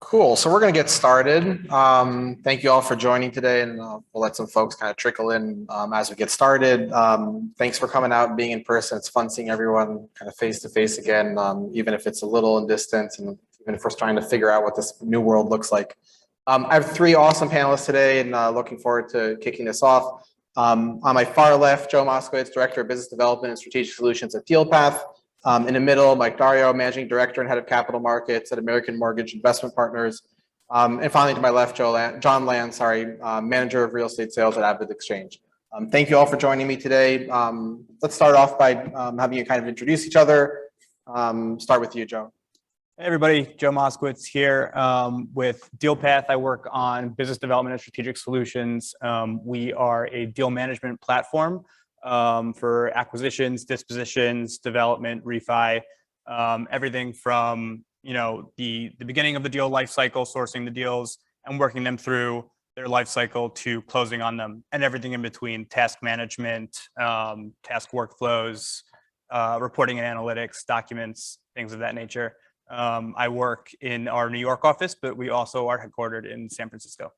Cool. So we're going to get started. Thank you all for joining today, and we'll let some folks kind of trickle in as we get started. Thanks for coming out and being in person. It's fun seeing everyone kind of face to face again, even if it's a little in distance, and even if we're trying to figure out what this new world looks like. I have three awesome panelists today, and looking forward to kicking this off. On my far left, Joe Moskowitz, Director of Business Development and Strategic Solutions at Dealpath. In the middle, Mike Dario, Managing Director and Head of Capital Markets at American Mortgage Investment Partners. And finally, to my left, John Land, Manager of Real Estate Sales at Avid Exchange. Thank you all for joining me today. Let's start off by having you kind of introduce each other. Start with you, Joe. Hey everybody, Joe Moskowitz here with Dealpath. I work on business development and strategic solutions. We are a deal management platform for acquisitions, dispositions, development, refi, everything from the beginning of the deal life cycle, sourcing the deals and working them through their life cycle to closing on them, and everything in between: task management, task workflows, reporting and analytics, documents, things of that nature. I work in our New York office, but we also are headquartered in San Francisco.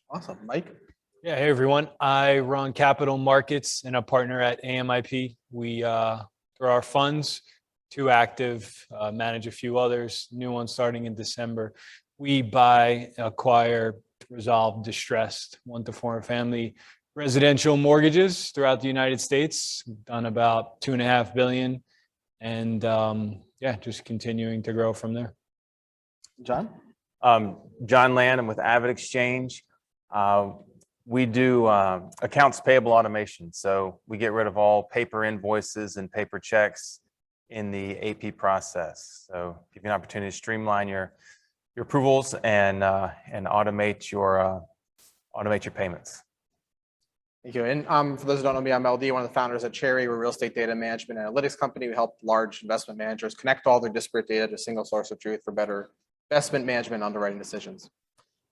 Awesome. Mike? Yeah, hey everyone. I run capital markets and a partner at AMIP. We, through our funds, 2 active, manage a few others, new ones starting in December. We buy, acquire, resolve distressed 1 to 4 family residential mortgages throughout the United States. We've done about $2.5 billion, and yeah, just continuing to grow from there. John? John Land. I'm with Avid Exchange. We do accounts payable automation. So we get rid of all paper invoices and paper checks in the AP process. So give you an opportunity to streamline your approvals and automate your payments. Thank you. And for those who don't know me, I'm LD, one of the founders at Cherry. We're a real estate data management analytics company. We help large investment managers connect all their disparate data to a single source of truth for better investment management and underwriting decisions.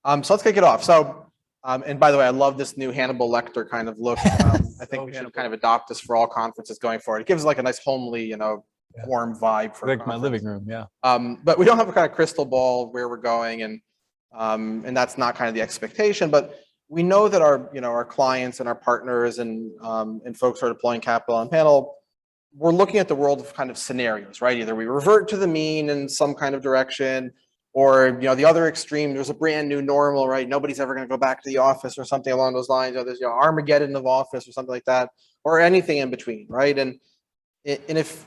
So let's kick it off. So, and by the way, I love this new Hannibal Lecter kind of look. I think we should kind of adopt this for all conferences going forward. It gives like a nice homely, warm vibe for like my living room. Yeah. But we don't have a kind of crystal ball where we're going, and that's not kind of the expectation. But we know that our clients and our partners and folks who are deploying capital on panel, we're looking at the world of kind of scenarios, right? Either we revert to the mean in some kind of direction, or the other extreme, there's a brand new normal, right? Nobody's ever going to go back to the office or something along those lines. Or there's Armageddon of office or something like that, or anything in between, right? And if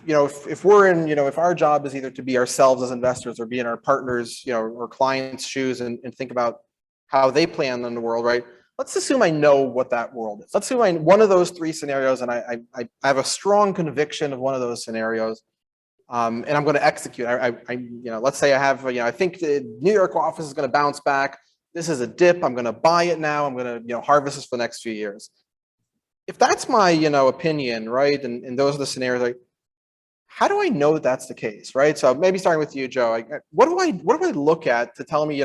we're in, if our job is either to be ourselves as investors or be in our partners, or clients' shoes and think about how they plan on the world, right? Let's assume I know what that world is. Let's assume one of those 3 scenarios, and I have a strong conviction of one of those scenarios, and I'm going to execute. Let's say I have, I think the New York office is going to bounce back. This is a dip. I'm going to buy it now. I'm going to, harvest this for the next few years. If that's my, opinion, right, and those are the scenarios, like, how do I know that that's the case, right? So maybe starting with you, Joe. What do I look at to tell me,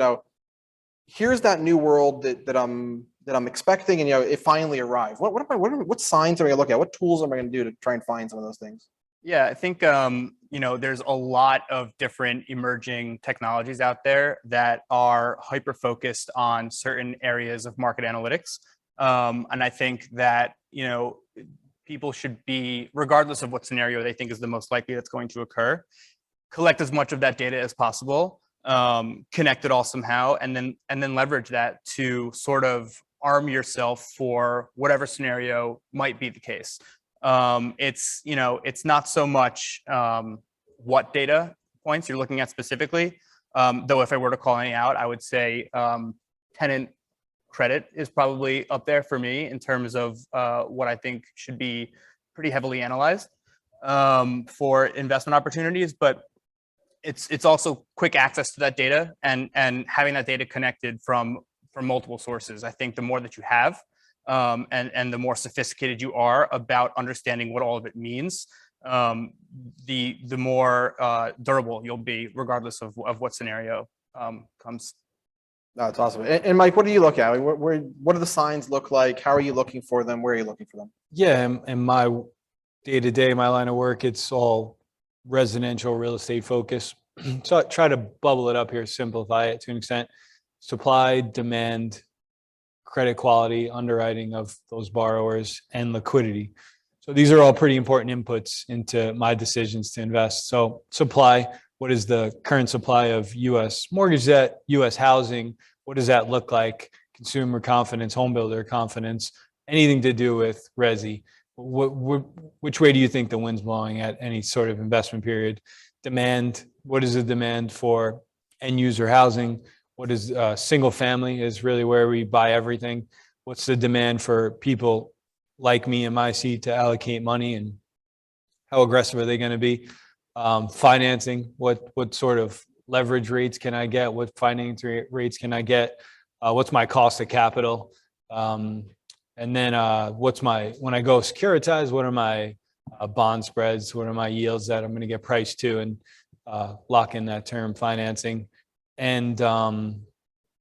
here's that new world that I'm expecting, and it finally arrived. What signs am I going to look at? What tools am I going to do to try and find some of those things? Yeah, I think there's a lot of different emerging technologies out there that are hyper focused on certain areas of market analytics, and I think that people should be, regardless of what scenario they think is the most likely that's going to occur, collect as much of that data as possible, connect it all somehow, and then leverage that to sort of arm yourself for whatever scenario might be the case. It's not so much what data points you're looking at specifically, though if I were to call any out, I would say tenant credit is probably up there for me in terms of what I think should be pretty heavily analyzed for investment opportunities. But it's also quick access to that data and having that data connected from multiple sources. I think the more that you have, and the more sophisticated you are about understanding what all of it means, the more durable you'll be, regardless of what scenario comes. That's awesome. And Mike, what do you look at? What do the signs look like? How are you looking for them? Where are you looking for them? Yeah, and my day-to-day, my line of work, it's all residential real estate focused. so I try to bubble it up here, simplify it to an extent. Supply, demand, credit quality, underwriting of those borrowers, and liquidity. So these are all pretty important inputs into my decisions to invest. So supply, what is the current supply of U.S. mortgage debt, U.S. housing? What does that look like? Consumer confidence, home builder confidence, anything to do with resi. Which way do you think the wind's blowing at any sort of investment period? Demand, what is the demand for end user housing? What is single family is really where we buy everything. What's the demand for people like me in my seat to allocate money, and how aggressive are they going to be? Financing, what sort of leverage rates can I get? What financing rates can I get? What's my cost of capital? And then when I go securitize, what are my bond spreads? What are my yields that I'm going to get priced to, and lock in that term financing? And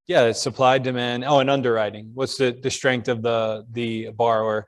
yeah, supply, demand. Oh, and underwriting. What's the strength of the borrower?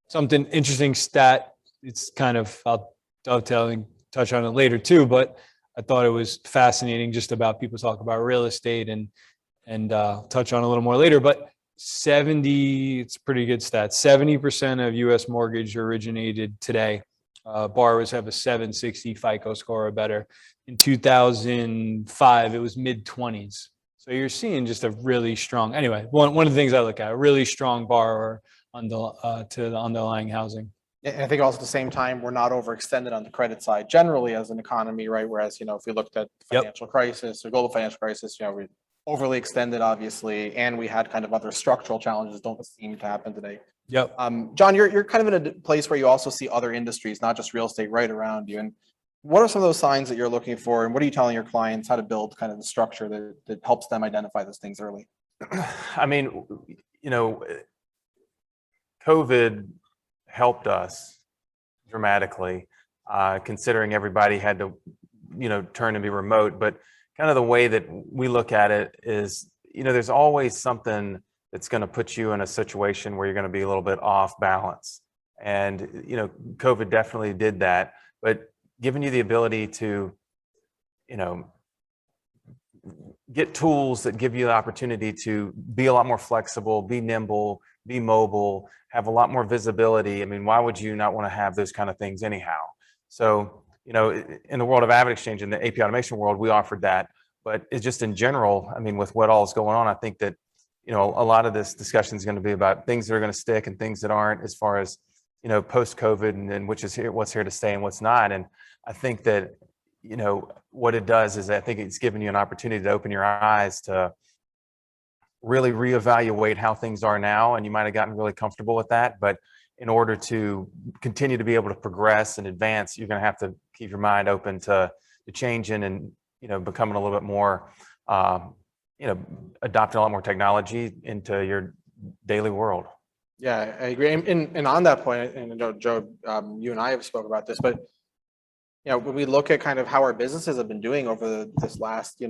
Something interesting stat. It's kind of, I'll dovetail and touch on it later too, but I thought it was fascinating just about people talk about real estate and touch on a little more later. But it's a pretty good stat. 70% of U.S. mortgage originated today. Borrowers have a 760 FICO score or better. In 2005, it was mid-20s. So you're seeing just a really strong, anyway, one of the things I look at, a really strong borrower to the underlying housing. And I think also at the same time, we're not overextended on the credit side generally as an economy, right? Whereas, if we looked at the financial crisis or global financial crisis, we overly extended, obviously, and we had kind of other structural challenges don't seem to happen today. Yep. John, you're kind of in a place where you also see other industries, not just real estate, right around you. And what are some of those signs that you're looking for, and what are you telling your clients how to build kind of the structure that helps them identify those things early? I mean, COVID helped us dramatically, considering everybody had to, turn and be remote. But kind of the way that we look at it is, there's always something that's going to put you in a situation where you're going to be a little bit off balance. And, COVID definitely did that, but giving you the ability to, get tools that give you the opportunity to be a lot more flexible, be nimble, be mobile, have a lot more visibility. I mean, why would you not want to have those kind of things anyhow? So, in the world of AvidXchange, in the AP automation world, we offered that. But it's just in general, I mean, with what all is going on, I think that, a lot of this discussion is going to be about things that are going to stick and things that aren't, as far as, post-COVID, and which is here, what's here to stay and what's not. And I think that, what it does is I think it's giving you an opportunity to open your eyes to really reevaluate how things are now. And you might have gotten really comfortable with that, but in order to continue to be able to progress and advance, you're going to have to keep your mind open to changing and, becoming a little bit more, adopting a lot more technology into your daily world. Yeah, I agree. And on that point, and I know, Joe, you and I have spoken about this, but when we look at kind of how our businesses have been doing over this last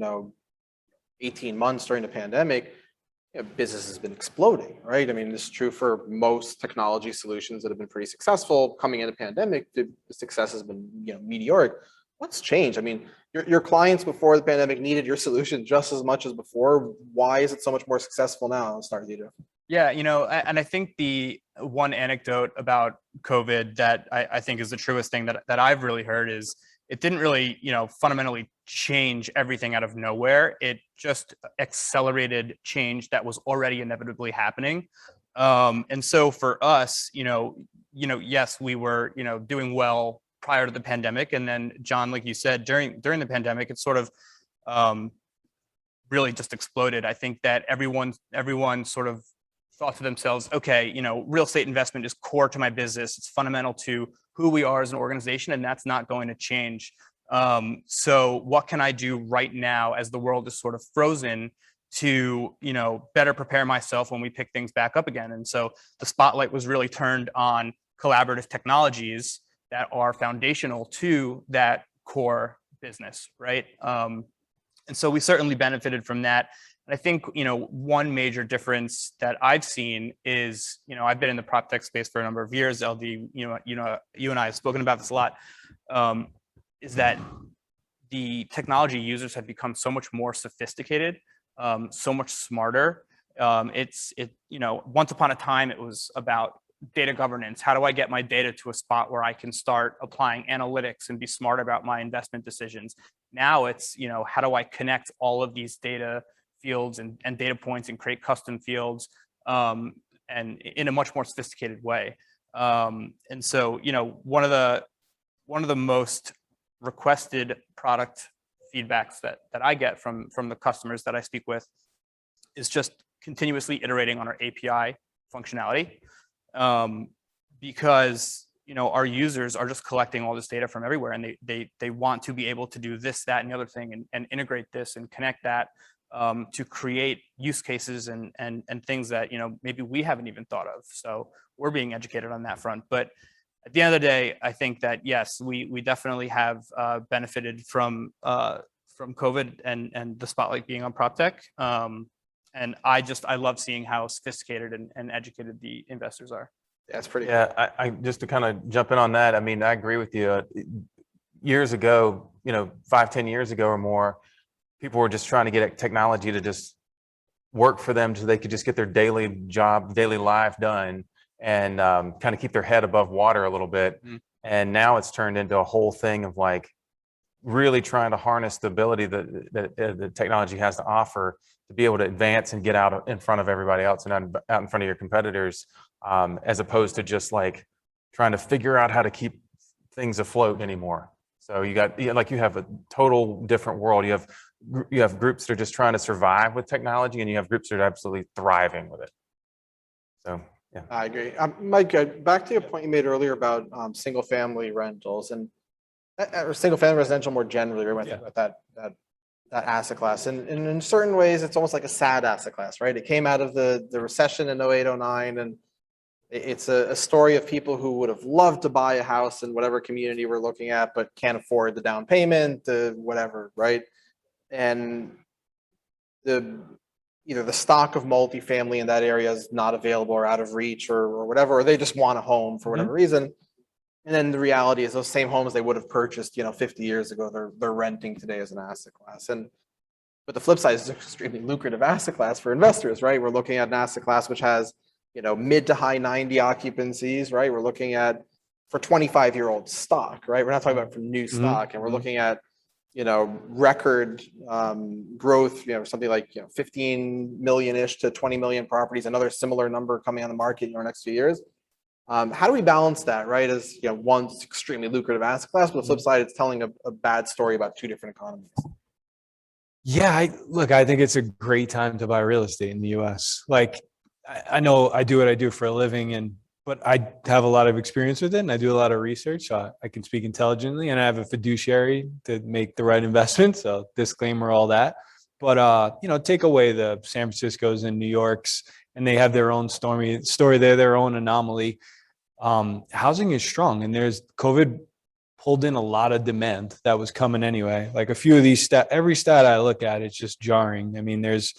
18 months during the pandemic, business has been exploding, right? I mean, this is true for most technology solutions that have been pretty successful. Coming into pandemic, the success has been meteoric. What's changed? I mean, your clients before the pandemic needed your solution just as much as before. Why is it so much more successful now? I'll start with you, Joe. Yeah, and I think the one anecdote about COVID that I think is the truest thing that I've really heard is it didn't really, fundamentally change everything out of nowhere. It just accelerated change that was already inevitably happening. And so for us, yes, we were, doing well prior to the pandemic. And then, John, like you said, during the pandemic, it sort of really just exploded. I think that everyone sort of thought to themselves, okay, real estate investment is core to my business. It's fundamental to who we are as an organization, and that's not going to change. So what can I do right now as the world is sort of frozen to, better prepare myself when we pick things back up again? And so the spotlight was really turned on collaborative technologies that are foundational to that core business, right? And so we certainly benefited from that. And I think, one major difference that I've seen is, I've been in the prop tech space for a number of years. LD, you and I have spoken about this a lot, is that the technology users have become so much more sophisticated, so much smarter. Once upon a time, it was about data governance. How do I get my data to a spot where I can start applying analytics and be smart about my investment decisions? Now it's, how do I connect all of these data fields and data points and create custom fields, and in a much more sophisticated way. And so, one of the most requested product feedbacks that I get from the customers that I speak with is just continuously iterating on our API functionality, because our users are just collecting all this data from everywhere, and they want to be able to do this, that, and the other thing, and integrate this and connect that, to create use cases and things that maybe we haven't even thought of. So we're being educated on that front. But at the end of the day, I think that yes, we definitely have benefited from COVID and the spotlight being on prop tech. And I love seeing how sophisticated and educated the investors are. Yeah, it's pretty. Yeah, I just to kind of jump in on that. I mean, I agree with you. Years ago, 5-10 years ago or more, people were just trying to get technology to just work for them so they could just get their daily job, daily life done, and kind of keep their head above water a little bit. Mm-hmm. And now it's turned into a whole thing of like really trying to harness the ability that the technology has to offer to be able to advance and get out in front of everybody else and out in front of your competitors, as opposed to just like trying to figure out how to keep things afloat anymore. So you have a total different world. You have groups that are just trying to survive with technology, and you have groups that are absolutely thriving with it. So yeah, I agree. Mike, back to your point you made earlier about single family rentals and or single family residential more generally. We're going about that asset class, and in certain ways, it's almost like a sad asset class, right? It came out of the recession in 08, 09, and it's a story of people who would have loved to buy a house in whatever community we're looking at, but can't afford the down payment, whatever, right? And either the stock of multifamily in that area is not available or out of reach or whatever, or they just want a home for whatever reason. And then the reality is those same homes they would have purchased, 50 years ago, they're renting today as an asset class. But the flip side is an extremely lucrative asset class for investors, right? We're looking at an asset class which has, mid to high 90 occupancies, right? We're looking at for 25-year-old stock, right? We're not talking about for new stock, and we're looking at, record growth, something like 15 million-ish to 20 million properties, another similar number coming on the market in our next few years. How do we balance that, right? As one, it's extremely lucrative asset class, but the flip side, it's telling a bad story about two different economies. Yeah, I think it's a great time to buy real estate in the U.S. Like, I know I do what I do for a living, but I have a lot of experience with it, and I do a lot of research, so I can speak intelligently, and I have a fiduciary to make the right investment. So disclaimer, all that. But take away the San Franciscos and New Yorks, and they have their own story. They're their own anomaly. Housing is strong, and COVID pulled in a lot of demand that was coming anyway. Like a few of these every stat I look at, it's just jarring. I mean, there's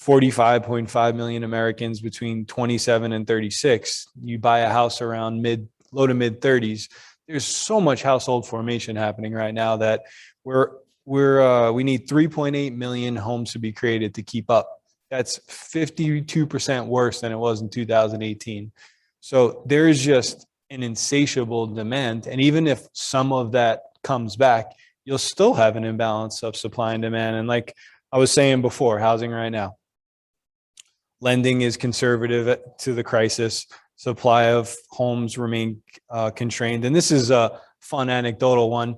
45.5 million Americans between 27 and 36. You buy a house around low to mid 30s. There's so much household formation happening right now that we need 3.8 million homes to be created to keep up. That's 52% worse than it was in 2018. So there is just an insatiable demand. And even if some of that comes back, you'll still have an imbalance of supply and demand. And like I was saying before, housing right now, lending is conservative to the crisis. Supply of homes remain constrained. And this is a fun anecdotal one.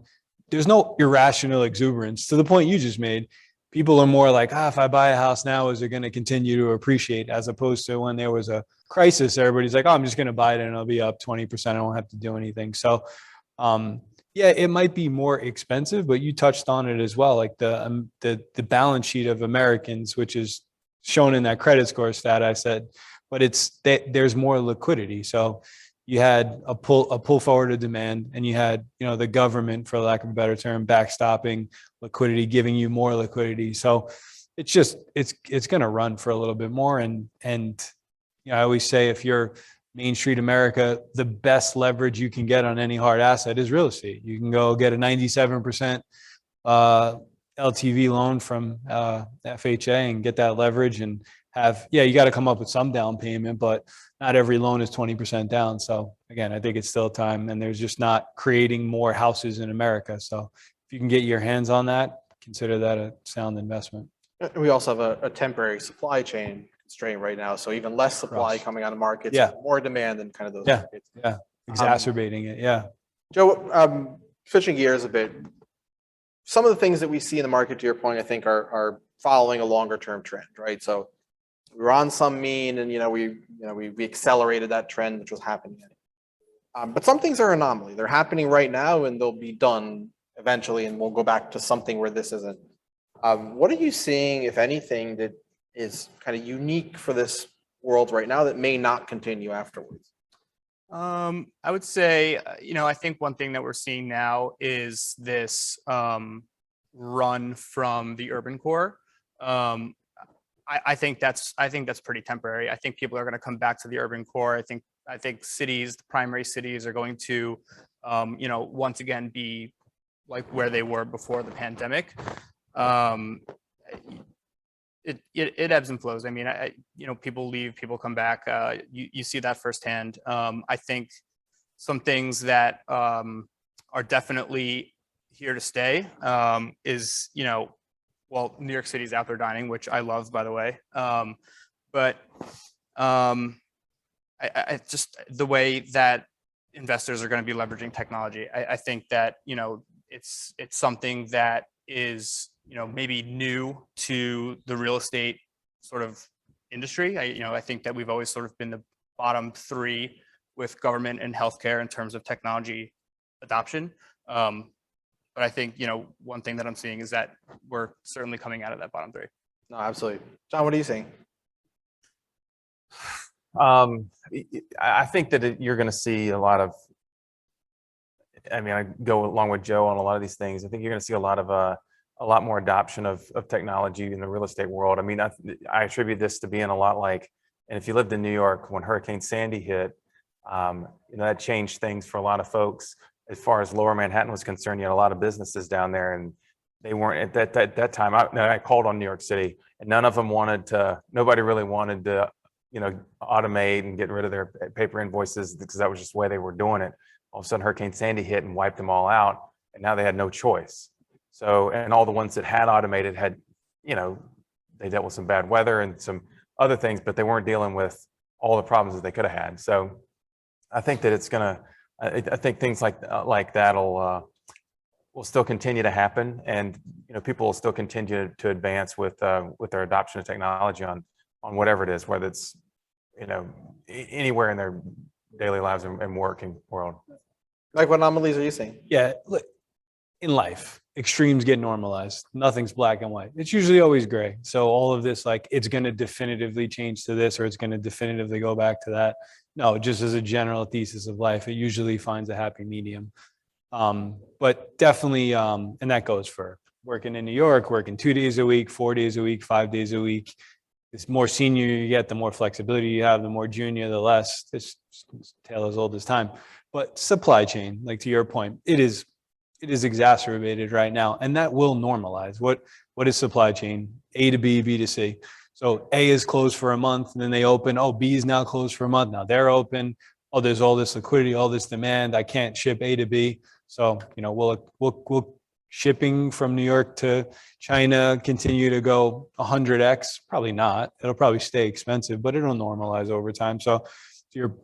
There's no irrational exuberance. To the point you just made, people are more like, if I buy a house now, is it going to continue to appreciate? As opposed to when there was a crisis, everybody's like, I'm just going to buy it and it'll be up 20%. I don't have to do anything. So it might be more expensive, but you touched on it as well. Like the balance sheet of Americans, which is shown in that credit score stat I said, but there's more liquidity. So you had a pull forward of demand, and you had, the government, for lack of a better term, backstopping liquidity, giving you more liquidity. So it's going to run for a little bit more. And I always say, if you're Main Street America, the best leverage you can get on any hard asset is real estate. You can go get a 97% LTV loan from FHA and get that leverage and have, yeah, you got to come up with some down payment, but not every loan is 20% down. So again, I think it's still time, and there's just not creating more houses in America. So if you can get your hands on that, consider that a sound investment. And we also have a temporary supply chain constraint right now, so even less supply Right. coming on the market, Yeah. so more demand than kind of those Yeah. markets. Yeah. Exacerbating it. Yeah. Joe, switching gears a bit, some of the things that we see in the market, to your point, I think are following a longer term trend, right? So we were on some mean, and we accelerated that trend, which was happening. But some things are anomaly. They're happening right now, and they'll be done eventually, and we'll go back to something where this isn't. What are you seeing, if anything, that is kind of unique for this world right now that may not continue afterwards? I would say, I think one thing that we're seeing now is this run from the urban core. I think that's pretty temporary. I think people are going to come back to the urban core. I think cities, the primary cities, are going to, once again be like where they were before the pandemic. It ebbs and flows. I mean, people leave, people come back. You see that firsthand. I think some things that are definitely here to stay is, well, New York City's outdoor dining, which I love, by the way. But I just the way that investors are going to be leveraging technology. I think that it's something that is maybe new to the real estate sort of industry. I think that we've always sort of been the bottom three with government and healthcare in terms of technology adoption. But I think one thing that I'm seeing is that we're certainly coming out of that bottom three. No, absolutely. John, what are you seeing? I think that you're going to see a lot of. I mean, I go along with Joe on a lot of these things. I think you're going to see a lot more adoption of technology in the real estate world. I mean, I attribute this to being a lot like, and if you lived in New York when Hurricane Sandy hit, that changed things for a lot of folks. As far as Lower Manhattan was concerned, you had a lot of businesses down there, and they weren't at that time. I called on New York City, and nobody really wanted to, automate and get rid of their paper invoices, because that was just the way they were doing it. All of a sudden, Hurricane Sandy hit and wiped them all out, and now they had no choice. So, and all the ones that had automated had, they dealt with some bad weather and some other things, but they weren't dealing with all the problems that they could have had. So I think that I think things like that will still continue to happen, and people will still continue to advance with their adoption of technology on whatever it is, whether it's anywhere in their daily lives and working world. Like, what anomalies are you seeing? Yeah. Look, in life, extremes get normalized. Nothing's black and white. It's usually always gray. So all of this, like, it's going to definitively change to this, or it's going to definitively go back to that. No, just as a general thesis of life, it usually finds a happy medium. But definitely, and that goes for working in New York, working 2 days a week, 4 days a week, 5 days a week. The more senior you get, the more flexibility you have. The more junior, the less. It's tale as old as time. But supply chain, like to your point, it is exacerbated right now, and that will normalize. What is supply chain? A to B, B to C. So A is closed for a month, and then they open. Oh, B is now closed for a month. Now they're open. Oh, there's all this liquidity, all this demand. I can't ship A to B. So will shipping from New York to China continue to go 100x? Probably not. It'll probably stay expensive, but it'll normalize over time. So to your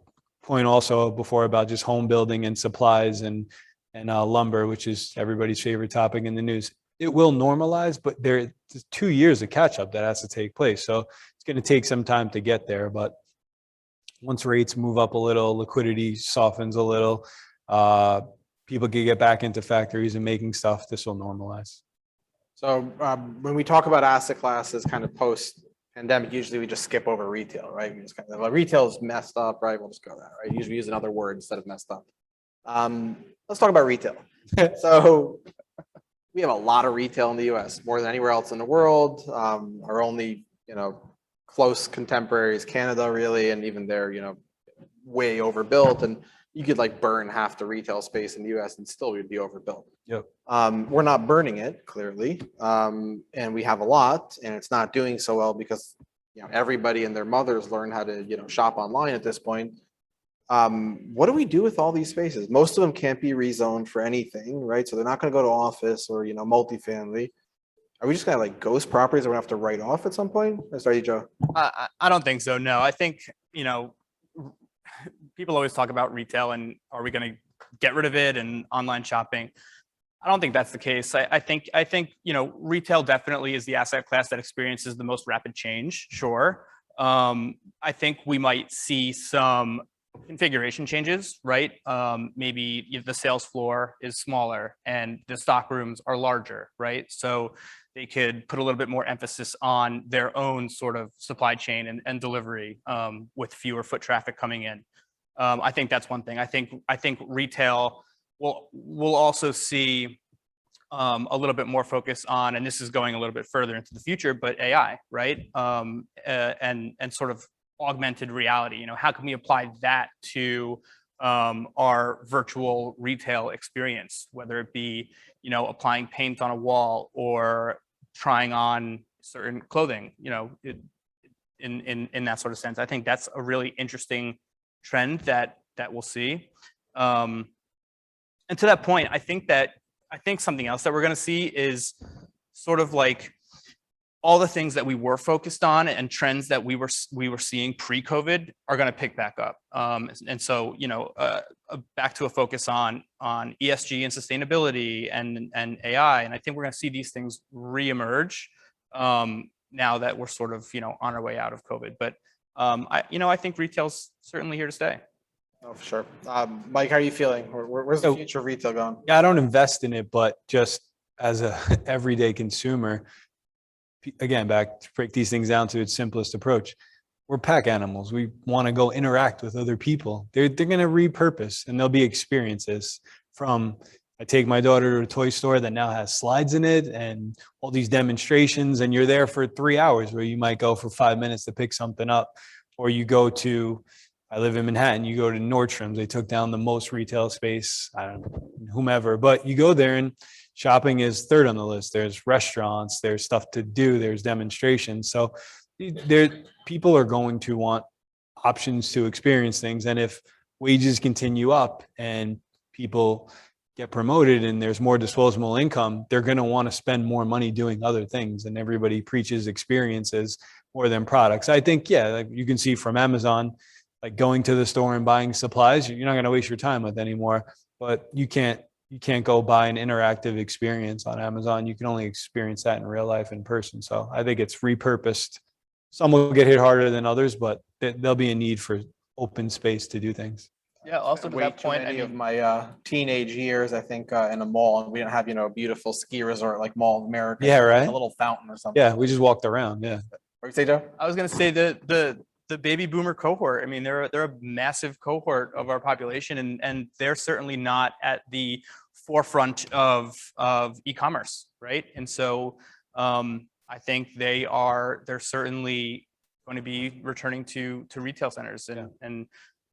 point also before about just home building and supplies and lumber, which is everybody's favorite topic in the news, it will normalize, but there's 2 years of catch up that has to take place. So it's going to take some time to get there. But once rates move up a little, liquidity softens a little, people can get back into factories and making stuff. This will normalize. So when we talk about asset classes kind of post pandemic, usually we just skip over retail, right? We just kind of, retail is messed up, right? We'll just go that, right? Usually we use another word instead of messed up. Let's talk about retail. So we have a lot of retail in the US, more than anywhere else in the world. Our only, close contemporary is Canada, really, and even they're, way overbuilt. And you could like burn half the retail space in the US and still would be overbuilt. Yep. We're not burning it clearly. And we have a lot, and it's not doing so well because, you know, everybody and their mothers learn how to, you know, shop online at this point. What do we do with all these spaces? Most of them can't be rezoned for anything, right? So they're not going to go to office or, you know, multifamily. Are we just going to like ghost properties that we're going to have to write off at some point? Sorry, Joe. I don't think so. No, I think, you know, people always talk about retail and are we going to get rid of it and online shopping? I don't think that's the case. I think, you know, retail definitely is the asset class that experiences the most rapid change. Sure. I think we might see some configuration changes, right? Maybe if the sales floor is smaller and the stock rooms are larger, right? So they could put a little bit more emphasis on their own sort of supply chain and delivery with fewer foot traffic coming in. I think that's one thing. I think retail will also see a little bit more focus on, and this is going a little bit further into the future, but AI, right? And sort of augmented reality. You know, how can we apply that to our virtual retail experience, whether it be, you know, applying paint on a wall or trying on certain clothing, you know, in that sort of sense. I think that's a really interesting trend that we'll see. And to that point, I think something else that we're going to see is sort of like all the things that we were focused on and trends that we were seeing pre-COVID are going to pick back up. And so, you know, back to a focus on ESG and sustainability and AI. And I think we're going to see these things reemerge now that we're sort of, you know, on our way out of COVID. But I think retail's certainly here to stay. Oh, for sure. Mike, how are you feeling? Where's the future of retail going? Yeah, I don't invest in it, but just as a everyday consumer, again, back to break these things down to its simplest approach. We're pack animals. We want to go interact with other people. They're going to repurpose, and there'll be experiences from, I take my daughter to a toy store that now has slides in it and all these demonstrations, and you're there for 3 hours where you might go for 5 minutes to pick something up. Or you go to, I live in Manhattan, you go to Nordstrom's, they took down the most retail space, I don't know, whomever, but you go there and shopping is third on the list. There's restaurants, there's stuff to do, there's demonstrations. So people are going to want options to experience things. And if wages continue up and people get promoted and there's more disposable income, they're going to want to spend more money doing other things. And everybody preaches experiences more than products. I think, yeah, like you can see from Amazon, like going to the store and buying supplies, you're not going to waste your time with anymore, but you can't go buy an interactive experience on Amazon. You can only experience that in real life in person. So I think it's repurposed. Some will get hit harder than others, but there'll be a need for open space to do things. Yeah. Also to that point, many of my teenage years, I think, in a mall, and we didn't have, you know, a beautiful ski resort like Mall of America. Yeah, right. A little fountain or something. Yeah, we just walked around. Yeah. What you say, Joe? I was going to say the baby boomer cohort. I mean, they're a massive cohort of our population, and they're certainly not at the forefront of e-commerce, right? And so I think they're certainly going to be returning to retail centers, and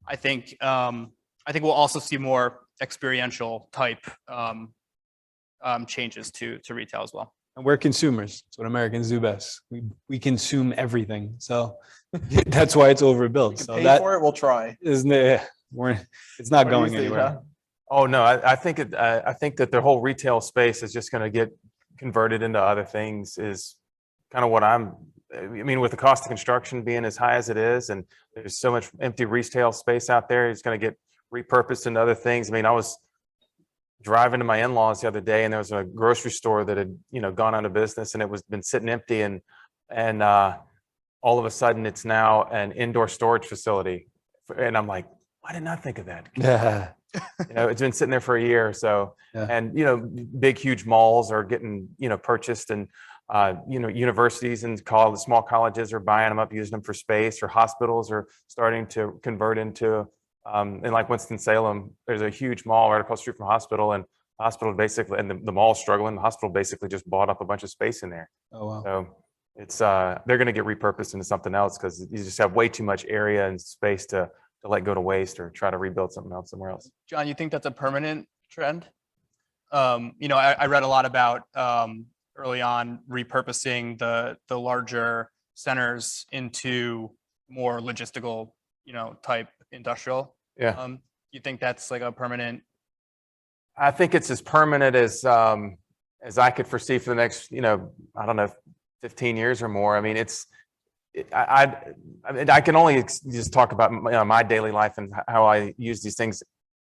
I think we'll also see more experiential type changes to retail as well. And we're consumers. That's what Americans do best. We consume everything. So that's why it's overbuilt. So pay for it, we'll try. Isn't it? It's not going anywhere. Oh no, I think that the whole retail space is just going to get converted into other things. Is kind of what I mean, with the cost of construction being as high as it is, and there's so much empty retail space out there, it's going to get repurposed into other things. I mean, I was driving to my in-laws the other day, and there was a grocery store that had, you know, gone out of business, and it was been sitting empty, and all of a sudden it's now an indoor storage facility, and I'm like, why didn't I think of that? Yeah. You know, it's been sitting there for a year or so, Yeah. and you know, big huge malls are getting, you know, purchased, and you know, universities and small colleges are buying them up, using them for space, or hospitals are starting to convert into. And like Winston-Salem, there's a huge mall right across the street from a hospital, and hospital basically, and the mall's struggling. The hospital basically just bought up a bunch of space in there. Oh, wow. So it's they're going to get repurposed into something else because you just have way too much area and space to let go to waste or try to rebuild something else somewhere else. John, you think that's a permanent trend? I read a lot about early on repurposing the larger centers into more logistical, type industrial. Yeah. You think that's like a permanent? I think it's as permanent as I could foresee for the next, I don't know, 15 years or more. I mean, I can only just talk about my daily life and how I use these things.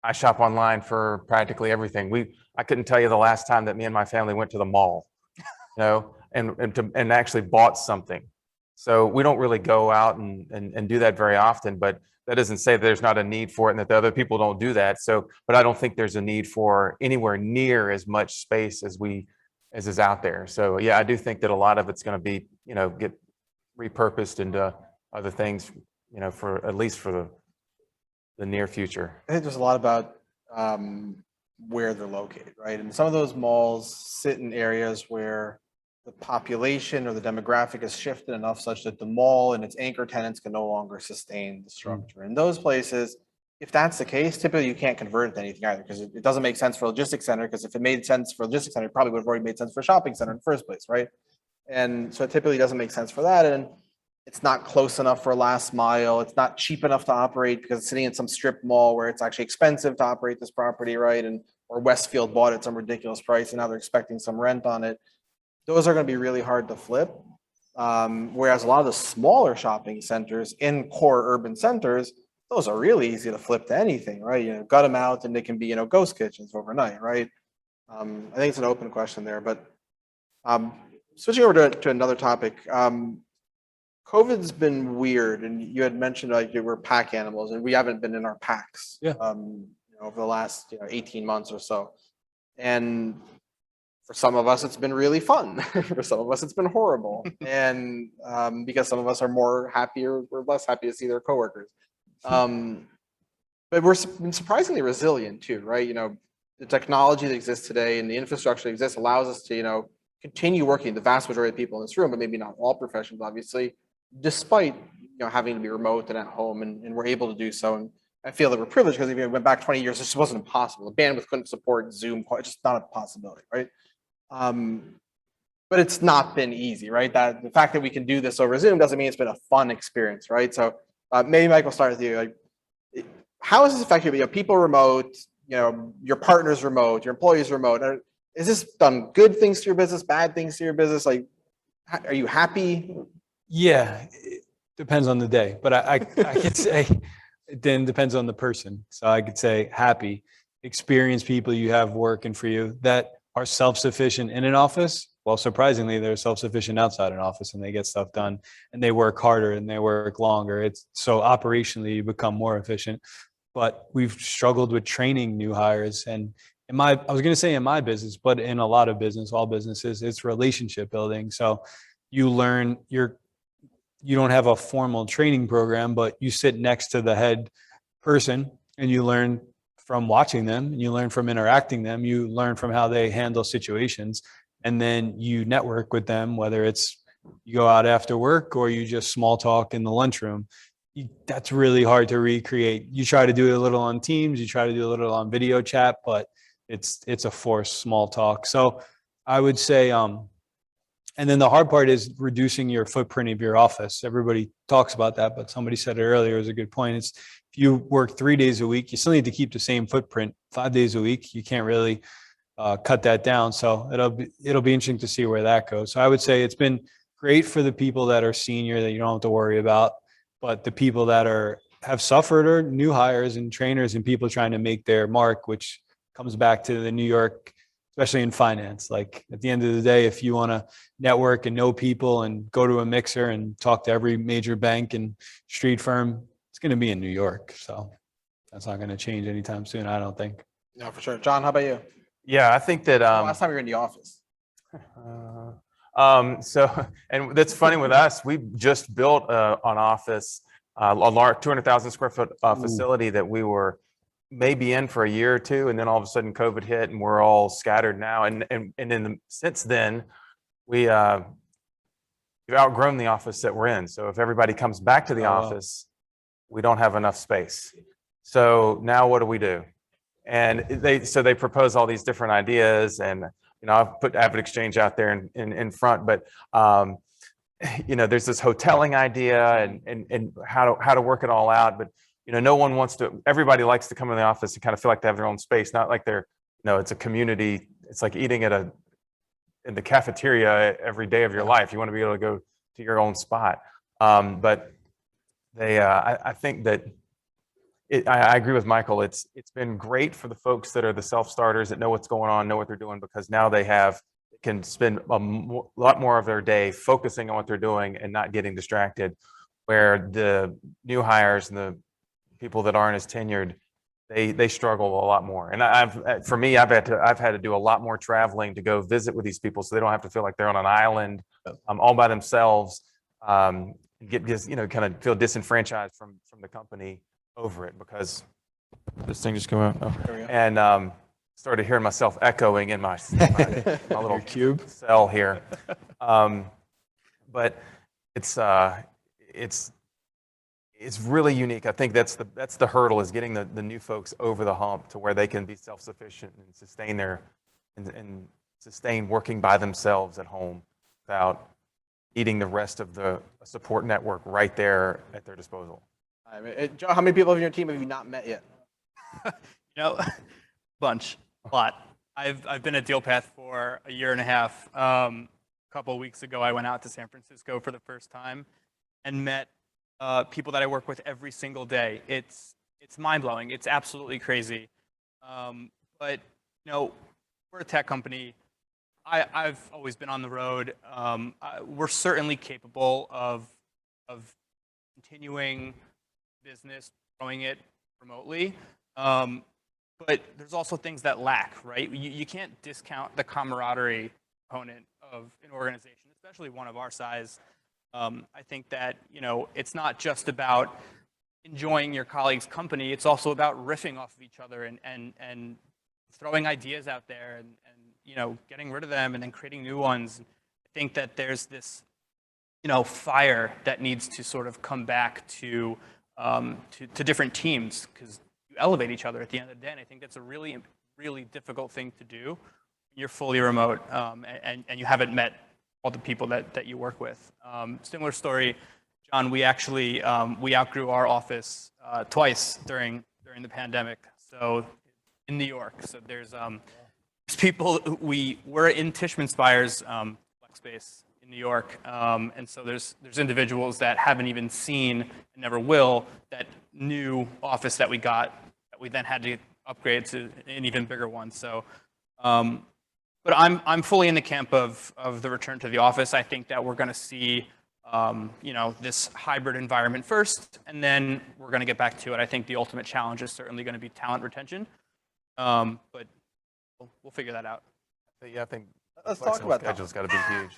I shop online for practically everything. I couldn't tell you the last time that me and my family went to the mall, and actually bought something. So we don't really go out and do that very often, but that doesn't say that there's not a need for it and that the other people don't do that. So, but I don't think there's a need for anywhere near as much space as is out there. So yeah, I do think that a lot of it's going to be, get repurposed into other things, for at least for the near future. I think there's a lot about where they're located, right? And some of those malls sit in areas where the population or the demographic has shifted enough such that the mall and its anchor tenants can no longer sustain the structure. In those places, if that's the case, typically you can't convert it to anything either, because it doesn't make sense for a logistics center, because if it made sense for a logistics center, it probably would have already made sense for a shopping center in the first place, right? And so it typically doesn't make sense for that. And it's not close enough for last mile. It's not cheap enough to operate because it's sitting in some strip mall where it's actually expensive to operate this property, right? Or Westfield bought it at some ridiculous price and now they're expecting some rent on it. Those are going to be really hard to flip. Whereas a lot of the smaller shopping centers in core urban centers, those are really easy to flip to anything, right? Gut them out and they can be, ghost kitchens overnight, right? I think it's an open question there, but switching over to another topic. COVID's been weird, and you had mentioned like we're pack animals, and we haven't been in our packs over the last 18 months or so. And for some of us, it's been really fun. For some of us, it's been horrible, and because some of us are more happy or we're less happy to see their coworkers. But we're been surprisingly resilient too, right? The technology that exists today and the infrastructure that exists allows us to continue working. The vast majority of people in this room, but maybe not all professions, obviously, despite having to be remote and at home, and we're able to do so. And I feel that we're privileged because if we went back 20 years, this wasn't impossible. The bandwidth couldn't support Zoom. It's just not a possibility, right? But it's not been easy, right? That the fact that we can do this over Zoom doesn't mean it's been a fun experience, right? So maybe Mike, will start with you. Like, how has this affected you? People remote, your partner's remote, your employees remote. Has this done good things to your business, bad things to your business? Like, are you happy? Yeah, it depends on the day, but I could say it then depends on the person. So I could say happy, experienced people you have working for you that are self-sufficient in an office. Well, surprisingly, they're self-sufficient outside an office and they get stuff done and they work harder and they work longer. It's so operationally you become more efficient, but we've struggled with training new hires. And I was going to say in my business, but in a lot of all businesses, it's relationship building. So you learn you don't have a formal training program, but you sit next to the head person and you learn from watching them and you learn from interacting them, you learn from how they handle situations, and then you network with them, whether it's you go out after work or you just small talk in the lunchroom. That's really hard to recreate. You try to do it a little on Teams, you try to do a little on video chat, but it's a forced small talk. So I would say, and then the hard part is reducing your footprint of your office. Everybody talks about that, but somebody said it earlier, it was a good point. It's if you work 3 days a week, you still need to keep the same footprint 5 days a week. You can't really cut that down. So it'll be interesting to see where that goes. So I would say it's been great for the people that are senior that you don't have to worry about, but the people that have suffered are new hires and trainers and people trying to make their mark, which comes back to the New York, especially in finance. Like at the end of the day, if you want to network and know people and go to a mixer and talk to every major bank and street firm, it's going to be in New York. So that's not going to change anytime soon, I don't think. No, for sure. John, how about you? Yeah, I think that Last time we were in the office. So, and that's funny with us, we just built an office, a large 200,000 square foot facility that we were maybe in for a year or two, and then all of a sudden COVID hit and we're all scattered now. And since then, we've outgrown the office that we're in. So if everybody comes back to the office, we don't have enough space. So now what do we do? And they propose all these different ideas, and I've put Avid Exchange out there in front, but there's this hoteling idea and how to work it all out. But no one wants to. Everybody likes to come in the office and kind of feel like they have their own space, not like they're it's a community. It's like eating in the cafeteria every day of your life. You want to be able to go to your own spot. But I think that. I agree with Michael. It's been great for the folks that are the self-starters that know what's going on, know what they're doing, because now they can spend a lot more of their day focusing on what they're doing and not getting distracted. Where the new hires and the people that aren't as tenured, they struggle a lot more. And I've had to do a lot more traveling to go visit with these people, so they don't have to feel like they're on an island, all by themselves. Get just kind of feel disenfranchised from the company over it, because this thing just came out. And started hearing myself echoing in my little cube cell here. But it's really unique. I think that's the hurdle, is getting the new folks over the hump to where they can be self-sufficient and sustain working by themselves at home without needing the rest of the support network right there at their disposal. Joe, how many people on your team have you not met yet? Bunch, a lot. I've been at Dealpath for a year and a half. A couple of weeks ago, I went out to San Francisco for the first time and met people that I work with every single day. It's mind-blowing. It's absolutely crazy. But we're a tech company. I've always been on the road. We're certainly capable of continuing business, growing it remotely. But there's also things that lack, right? You can't discount the camaraderie component of an organization, especially one of our size. I think that, it's not just about enjoying your colleagues' company. It's also about riffing off of each other and throwing ideas out there and getting rid of them and then creating new ones. I think that there's this, fire that needs to sort of come back to different teams, because you elevate each other at the end of the day. And I think that's a really, really difficult thing to do when you're fully remote and you haven't met all the people that you work with. Similar story, John, we actually, we outgrew our office twice during the pandemic. So in New York, so there's people, we're in Tishman Spire's flex space in New York, and so there's individuals that haven't even seen and never will that new office that we got, that we then had to upgrade to an even bigger one. So, but I'm fully in the camp of the return to the office. I think that we're going to see this hybrid environment first, and then we're going to get back to it. I think the ultimate challenge is certainly going to be talent retention, but we'll figure that out. Yeah, I think let's talk about that. Schedule's got to be huge.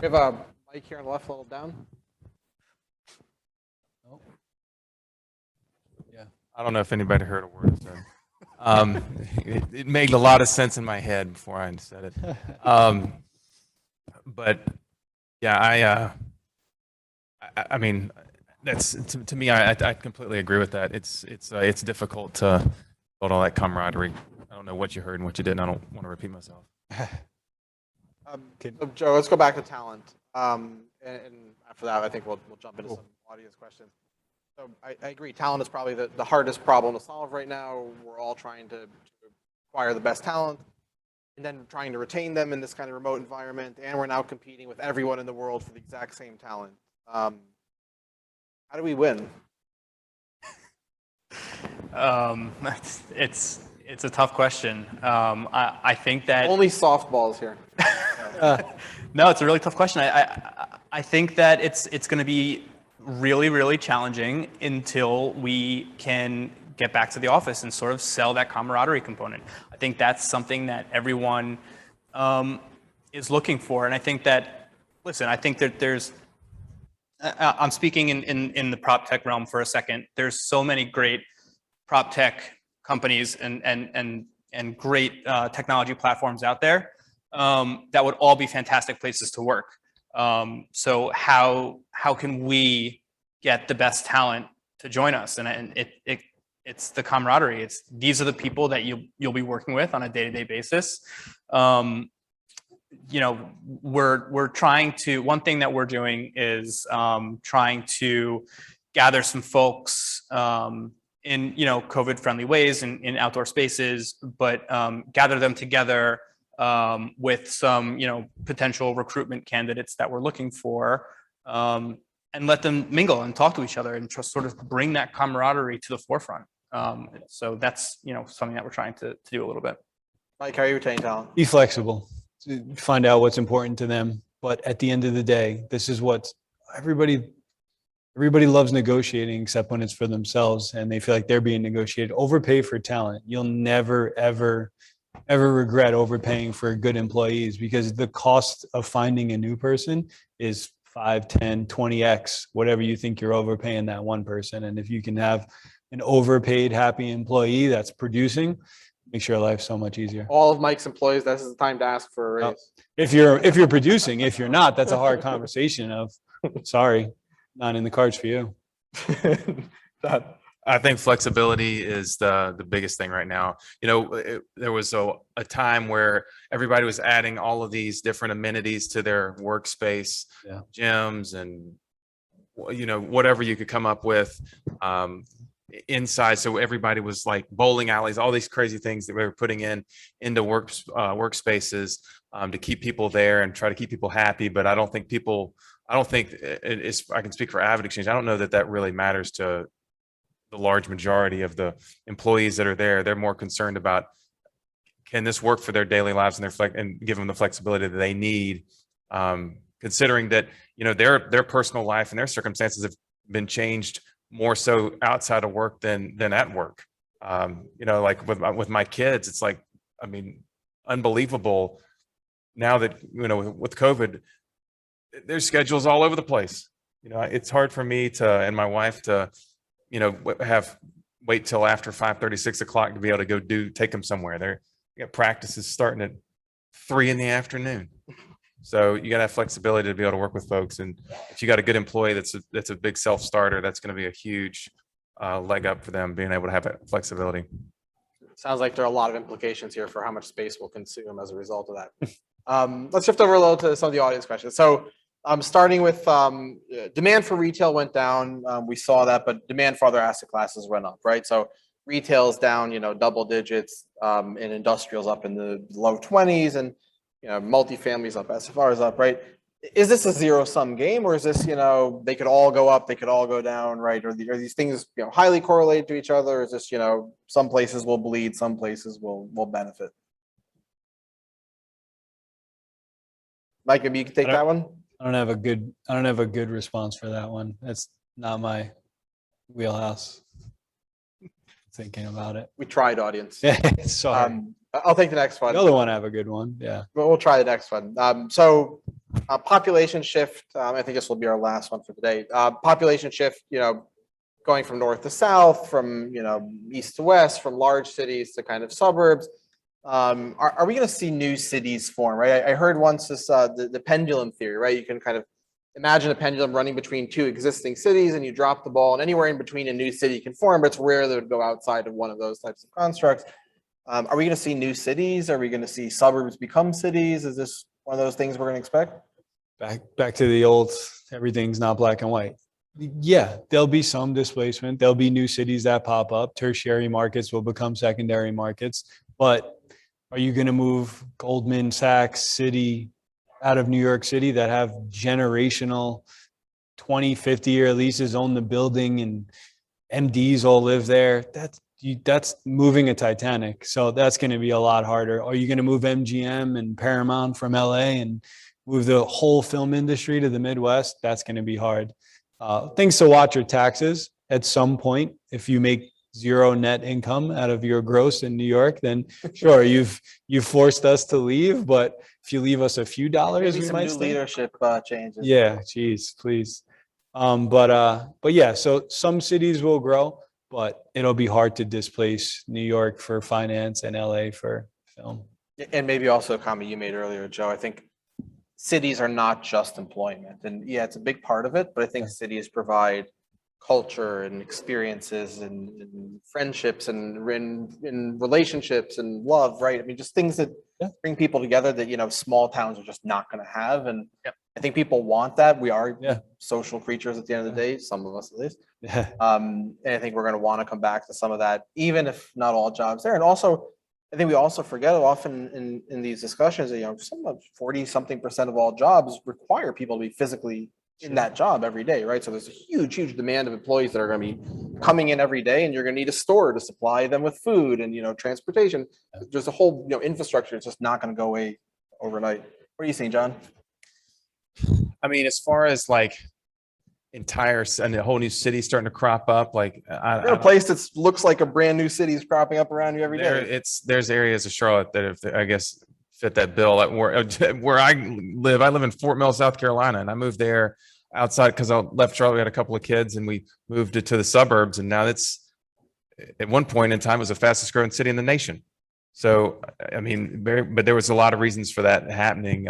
We have a mic here on the left, a little down. Oh. Yeah. I don't know if anybody heard a word I said. It made a lot of sense in my head before I said it. But yeah, I mean, that's to me. I completely agree with that. It's difficult to build all that camaraderie. I don't know what you heard and what you didn't. I don't want to repeat myself. So Joe, let's go back to talent. And after that, I think we'll jump into some audience questions. So I agree, talent is probably the hardest problem to solve right now. We're all trying to acquire the best talent and then trying to retain them in this kind of remote environment. And we're now competing with everyone in the world for the exact same talent. How do we win? It's a tough question. I think that only softballs here. No, it's a really tough question. I think that it's going to be really, really challenging until we can get back to the office and sort of sell that camaraderie component. I think that's something that everyone is looking for. And I think that, listen, I think that there's, I'm speaking in the prop tech realm for a second. There's so many great prop tech companies and great technology platforms out there that would all be fantastic places to work. So how can we get the best talent join us. And it's the camaraderie. These are the people that you'll be working with on a day-to-day basis. We're trying to, one thing that we're doing is trying to gather some folks in, COVID friendly ways in outdoor spaces, but gather them together with some, potential recruitment candidates that we're looking for, and let them mingle and talk to each other and just sort of bring that camaraderie to the forefront. So that's, something that we're trying to do a little bit. Mike, how are you retaining talent? Be flexible, find out what's important to them. But at the end of the day, this is what everybody loves negotiating, except when it's for themselves and they feel like they're being negotiated. Overpay for talent. You'll never, ever regret overpaying for good employees, because the cost of finding a new person is 5, 10, 20x, whatever you think you're overpaying that one person. And if you can have an overpaid, happy employee that's producing, makes your life so much easier. All of Mike's employees, this is the time to ask for a raise. If you're producing, if you're not, that's a hard conversation of, sorry, not in the cards for you. I think flexibility is the biggest thing right now. There was a time where everybody was adding all of these different amenities to their workspace, gyms and, whatever you could come up with inside. So everybody was like bowling alleys, all these crazy things that we were putting into workspaces to keep people there and try to keep people happy. But I don't think I can speak for Avid Exchange. I don't know that really matters to the large majority of the employees that are there. They're more concerned about, can this work for their daily lives and give them the flexibility that they need, considering that, their personal life and their circumstances have been changed more so outside of work than at work. Like with my kids, it's like, unbelievable now that, with COVID, their schedule's all over the place. It's hard for me and my wife to, wait till after 5:30, 6 o'clock to be able to go take them somewhere. They got practices starting at 3 p.m. So you got to have flexibility to be able to work with folks. And if you got a good employee that's a big self-starter, that's going to be a huge leg up for them, being able to have that flexibility. Sounds like there are a lot of implications here for how much space we'll consume as a result of that. Let's shift over a little to some of the audience questions. So starting with demand for retail went down. We saw that, but demand for other asset classes went up, right? So retail's down, double digits, and industrial's up in the low 20s, and multifamily's up, SFR is up, right? Is this a zero-sum game, or is this, they could all go up, they could all go down, right? Are these things, highly correlated to each other? Or is this, some places will bleed, some places will benefit? Mike, maybe you can take that one. I don't have a good response for that one. That's not my wheelhouse. Thinking about it. We tried, audience. Sorry. I'll take the next one. The other one have a good one. Yeah. We'll try the next one. So population shift. I think this will be our last one for today. Population shift, going from north to south, from, east to west, from large cities to kind of suburbs. Are we going to see new cities form, right? I heard once this, the pendulum theory, right? You can kind of imagine a pendulum running between two existing cities, and you drop the ball, and anywhere in between a new city can form, but it's rare that it would go outside of one of those types of constructs. Are we going to see new cities? Are we going to see suburbs become cities? Is this one of those things we're going to expect? Back to the old, everything's not black and white. Yeah, there'll be some displacement. There'll be new cities that pop up. Tertiary markets will become secondary markets. But are you going to move Goldman Sachs City out of New York City that have generational 20, 50-year leases, own the building, and MDs all live there? That's moving a Titanic. So that's going to be a lot harder. Are you going to move MGM and Paramount from LA and move the whole film industry to the Midwest? That's going to be hard. Things to watch are taxes. At some point, if you make zero net income out of your gross in New York, then sure, you've forced us to leave. But if you leave us a few dollars, maybe we some might new stay. Leadership changes. Yeah, geez, please. But yeah, so some cities will grow, but it'll be hard to displace New York for finance and LA for film. And maybe also a comment you made earlier, Joe. I think cities are not just employment, and yeah, it's a big part of it, but I think cities provide culture and experiences and friendships and in relationships and love, right? I mean, just things that Yeah. bring people together that, small towns are just not going to have. And Yep. I think people want that. We are Yeah. social creatures at the end of the day, some of us at least. Yeah. And I think we're going to want to come back to some of that, even if not all jobs there. And also, I think we also forget often in these discussions that, some of 40-something% of all jobs require people to be physically in that job every day, right? So there's a huge demand of employees that are going to be coming in every day, and you're going to need a store to supply them with food and, transportation. There's a whole, infrastructure that's just not going to go away overnight. What do you think, John? I mean, as far as like and a whole new city starting to crop up, like You're in a place that looks like a brand new city is cropping up around you every day. there's areas of Charlotte that if I guess fit that bill. Where I live in Fort Mill, South Carolina, and I moved there outside because I left Charlotte. We had a couple of kids, and we moved it to the suburbs, and now it's at one point in time it was the fastest growing city in the nation. So I mean, but there was a lot of reasons for that happening.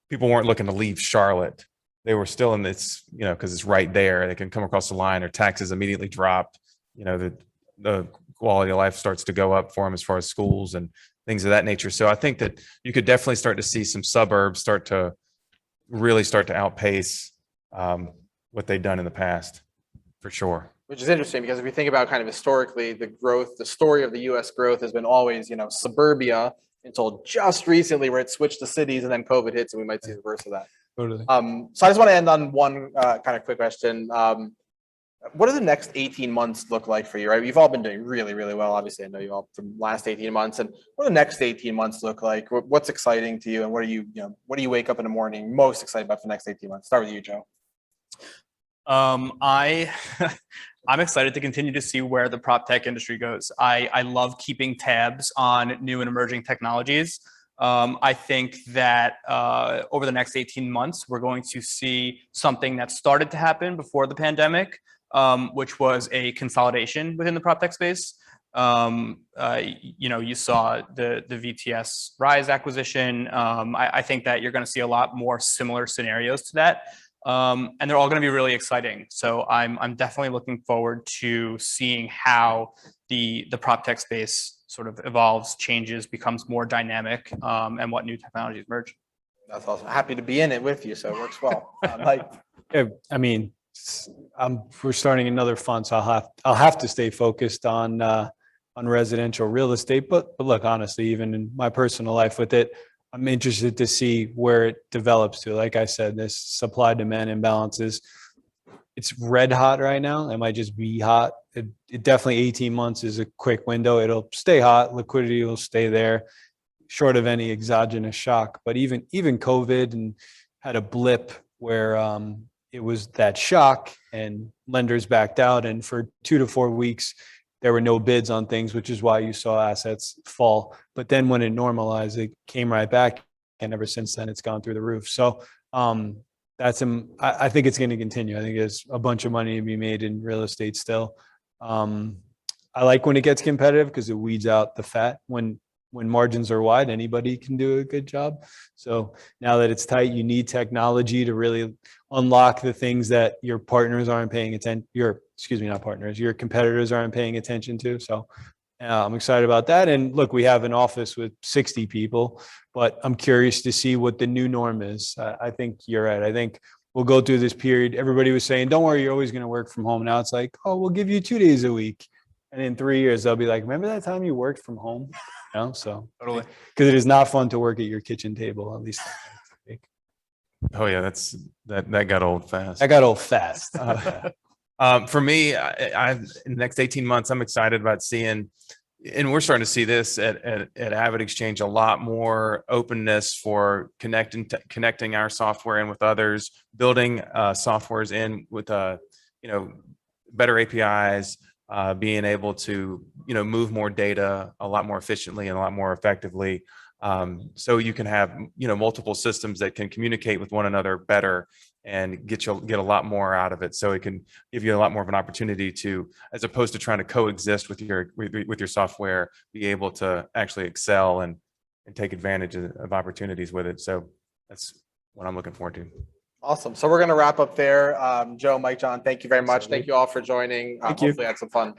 People weren't looking to leave Charlotte. They were still in this, because it's right there. They can come across the line. Their taxes immediately drop. The quality of life starts to go up for them as far as schools and things of that nature. So I think that you could definitely start to see some suburbs really start to outpace what they've done in the past, for sure. Which is interesting because if we think about kind of historically, the story of the U.S. growth has been always, suburbia until just recently where it switched to cities and then COVID hits and we might see the reverse of that. Totally. So I just want to end on one kind of quick question. What do the next 18 months look like for you, right? You've all been doing really, really well. Obviously, I know you all from last 18 months. And what do the next 18 months look like? What's exciting to you? And what do you wake up in the morning most excited about for the next 18 months? Start with you, Joe. I'm excited to continue to see where the prop tech industry goes. I love keeping tabs on new and emerging technologies. I think that over the next 18 months, we're going to see something that started to happen before the pandemic, which was a consolidation within the prop tech space. You saw the VTS Rise acquisition. I think that you're going to see a lot more similar scenarios to that. And they're all going to be really exciting. So I'm definitely looking forward to seeing how the prop tech space sort of evolves, changes, becomes more dynamic, and what new technologies emerge. That's awesome. Happy to be in it with you, so it works well. Mike. Yeah, I mean, we're starting another fund, so I'll have to stay focused on residential real estate. But look, honestly, even in my personal life with it, I'm interested to see where it develops to. Like I said, this supply demand imbalances, it's red hot right now. It might just be hot. It definitely 18 months is a quick window. It'll stay hot. Liquidity will stay there, short of any exogenous shock. But even COVID and had a blip where it was that shock and lenders backed out. And for 2 to 4 weeks, there were no bids on things, which is why you saw assets fall. But then when it normalized, it came right back. And ever since then, it's gone through the roof. So I think it's going to continue. I think there's a bunch of money to be made in real estate still. I like when it gets competitive because it weeds out the fat. When margins are wide, anybody can do a good job. So now that it's tight, you need technology to really unlock the things that your partners aren't paying attention. Your competitors aren't paying attention to. So I'm excited about that. And look, we have an office with 60 people, but I'm curious to see what the new norm is. I think you're right. I think we'll go through this period. Everybody was saying, don't worry, you're always going to work from home. Now it's like, oh, we'll give you 2 days a week. And in 3 years, they'll be like, remember that time you worked from home? So Totally. Because it is not fun to work at your kitchen table, at least. Oh yeah, that got old fast. I got old fast. For me, I in the next 18 months, I'm excited about seeing, and we're starting to see this at Avid Exchange, a lot more openness for connecting our software in with others, building softwares in with better APIs, being able to move more data a lot more efficiently and a lot more effectively. So you can have multiple systems that can communicate with one another better and get a lot more out of it. So it can give you a lot more of an opportunity to, as opposed to trying to coexist with your software, be able to actually excel and take advantage of opportunities with it. So that's what I'm looking forward to. Awesome. So we're going to wrap up there. Joe, Mike, John, thank you very much. Thank you all for joining. Thank you. Hopefully I had some fun.